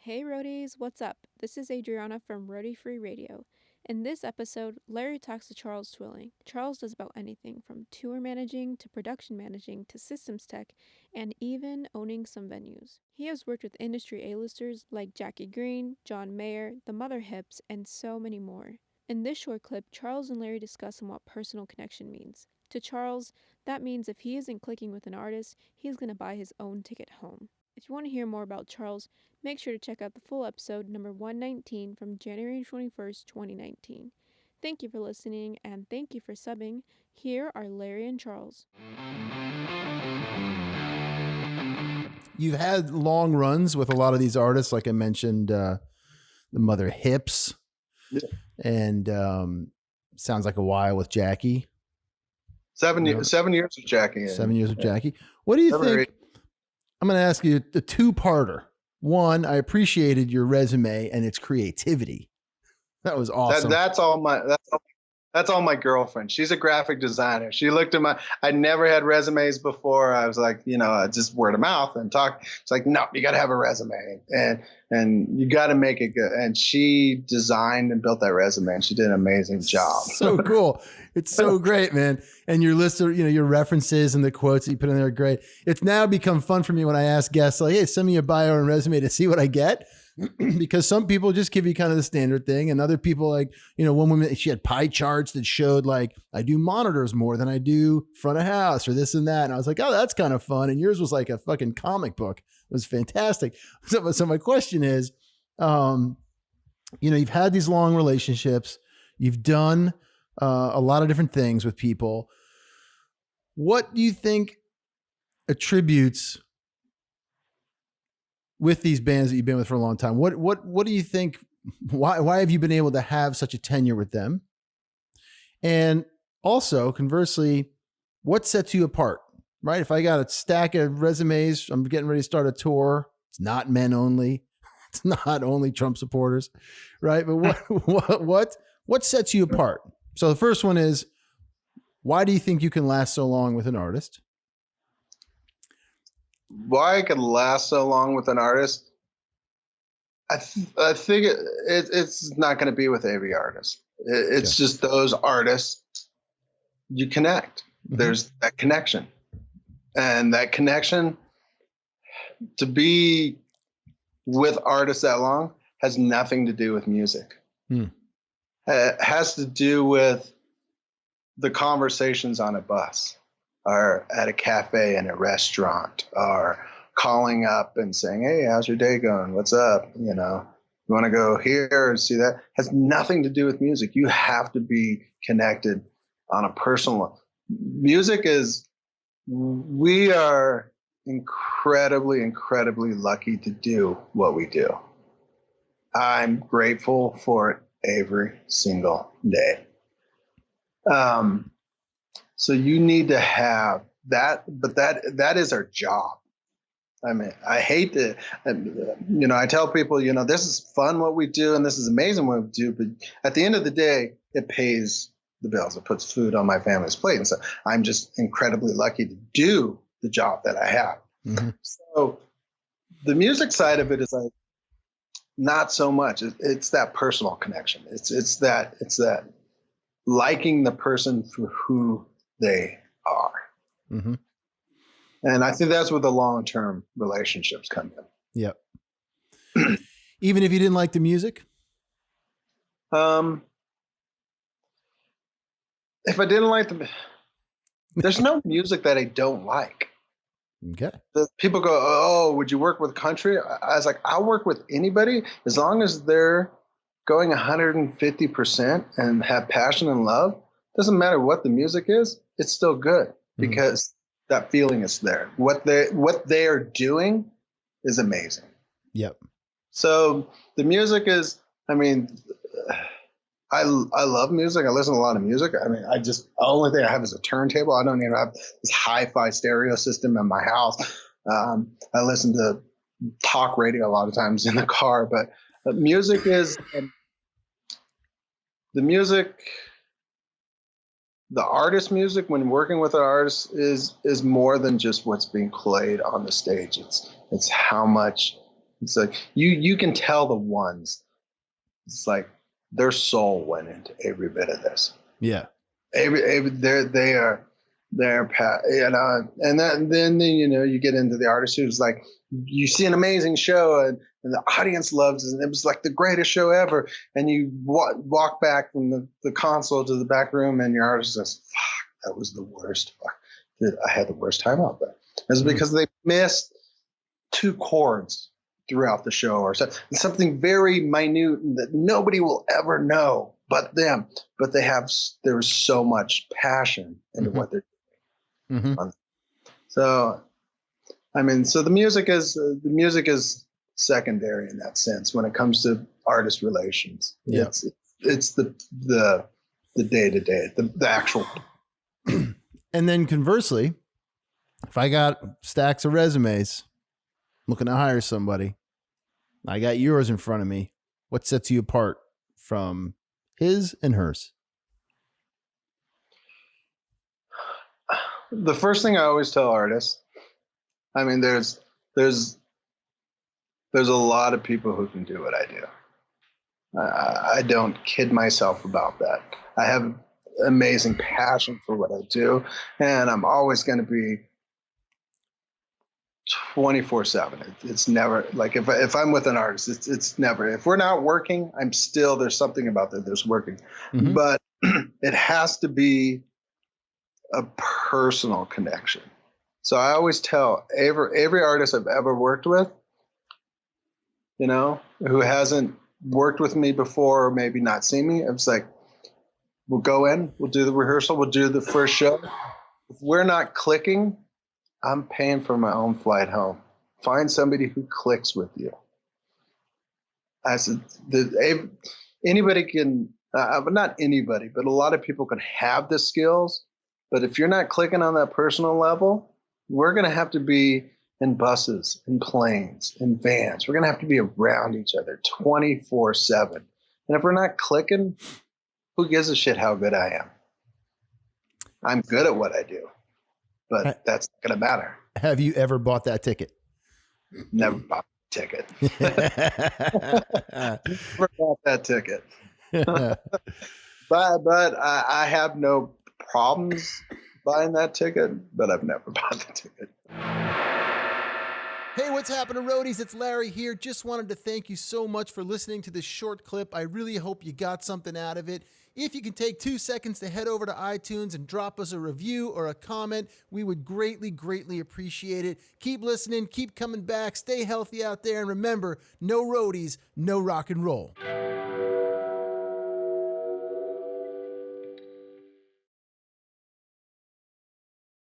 Hey roadies, what's up? This is Adriana from Roadie Free Radio. In this episode, Larry talks to Charles Twilling. Charles does about anything from tour managing to production managing to systems tech and even owning some venues. He has worked with industry A-listers like jackiegreene, John Mayer, the Mother Hips, and so many more. In this short clip, Charles and Larry discuss on what personal connection means. To Charles, that means if he isn't clicking with an artist, he's going to buy his own ticket home. If you want to hear more about Charles, make sure to check out the full episode number 119 from January 21st, 2019. Thank you for listening, and thank you for subbing. Here are Larry and Charles. You've had long runs with a lot of these artists, like I mentioned, the Mother Hips, and sounds like a while with Jackie. 7 years with Jackie. 7 years with Jackie. What do you think? I'm going to ask you a two-parter. One, I appreciated your resume and its creativity. That was awesome. That's all my girlfriend. She's a graphic designer. She looked at I never had resumes before. I was like, just word of mouth and talk. It's like, no, you got to have a resume and you got to make it good. And she designed and built that resume and she did an amazing job. So cool. It's so great, man. And your list of, your references and the quotes that you put in there are great. It's now become fun for me when I ask guests like, hey, send me a bio and resume to see what I get. Because some people just give you kind of the standard thing. And other people like, one woman, she had pie charts that showed like, I do monitors more than I do front of house or this and that. And I was like, oh, that's kind of fun. And yours was like a fucking comic book. It was fantastic. So my question is, you've had these long relationships. You've done a lot of different things with people. What do you think attributes with these bands that you've been with for a long time? What do you think? Why have you been able to have such a tenure with them? And also, conversely, what sets you apart? Right? If I got a stack of resumes, I'm getting ready to start a tour. It's not men only. It's not only Trump supporters, right? But what sets you apart? So the first one is, why do you think you can last so long with an artist? Why I could last so long with an artist? I think it's not going to be with every artist. It's just those artists you connect. Mm-hmm. There's that connection. And that connection to be with artists that long has nothing to do with music. It has to do with the conversations on a bus or at a cafe in a restaurant or calling up and saying, hey, how's your day going? What's up? You want to go here and see that? It has nothing to do with music. You have to be connected on a personal level. We are incredibly, incredibly lucky to do what we do. I'm grateful for it every single day. So you need to have that, but that is our job. I mean, I hate to, I tell people, this is fun what we do and this is amazing what we do, but at the end of the day, it pays the bills. It puts food on my family's plate. And so I'm just incredibly lucky to do the job that I have. Mm-hmm. So the music side of it is like, not so much. It's that personal connection. It's that liking the person for who they are. Mm-hmm. And I think that's where the long-term relationships come in. Yep. Even if you didn't like the music? If I didn't like there's no music that I don't like. Okay. People go, oh, would you work with country? I was like, I'll work with anybody as long as they're going 150% and have passion and love. Doesn't matter what the music is, it's still good because that feeling is there. What they are doing is amazing. Yep. So the music is, I love music. I listen to a lot of music. The only thing I have is a turntable. I don't even have this hi-fi stereo system in my house. I listen to talk radio a lot of times in the car, but music is the artist music when working with an artist is more than just what's being played on the stage. It's how much It's like you can tell the ones. It's like their soul went into every bit of this. Yeah. They're you know, and then you know, you get into the artist who's like, you see an amazing show and the audience loves it, and it was like the greatest show ever, and you walk back from the console to the back room, and your artist says, fuck, that was the worst. Dude, I had the worst time out there. It's because they missed 2 chords throughout the show, or something very minute that nobody will ever know but them. But there was so much passion into what they're doing. So, I mean, so the music is secondary in that sense when it comes to artist relations. Yeah. It's the day-to-day, the actual. And then conversely, if I got stacks of resumes looking to hire somebody, I got yours in front of me, what sets you apart from his and hers? The first thing I always tell artists, I mean, there's a lot of people who can do what I do. I don't kid myself about that. I have amazing passion for what I do, and I'm always going to be 24/7. It's never like if I'm with an artist, it's never. If we're not working, there's something about that's working, but it has to be a personal connection. So I always tell every artist I've ever worked with, you know, who hasn't worked with me before or maybe not seen me, I was like, we'll go in, we'll do the rehearsal, we'll do the first show. If we're not clicking, I'm paying for my own flight home. Find somebody who clicks with you. I said, anybody can, but not anybody, but a lot of people can have the skills. But if you're not clicking on that personal level, we're going to have to be in buses, in planes, in vans. We're going to have to be around each other 24/7. And if we're not clicking, who gives a shit how good I am? I'm good at what I do, but that's not going to matter. Have you ever bought that ticket? Never bought the ticket. Never bought that ticket. But I have no problems buying that ticket, but I've never bought the ticket. Hey, what's happening, roadies? It's Larry here. Just wanted to thank you so much for listening to this short clip. I really hope you got something out of it. If you can take 2 seconds to head over to iTunes and drop us a review or a comment, we would greatly, greatly appreciate it. Keep listening, keep coming back, stay healthy out there, and remember, no roadies, no rock and roll.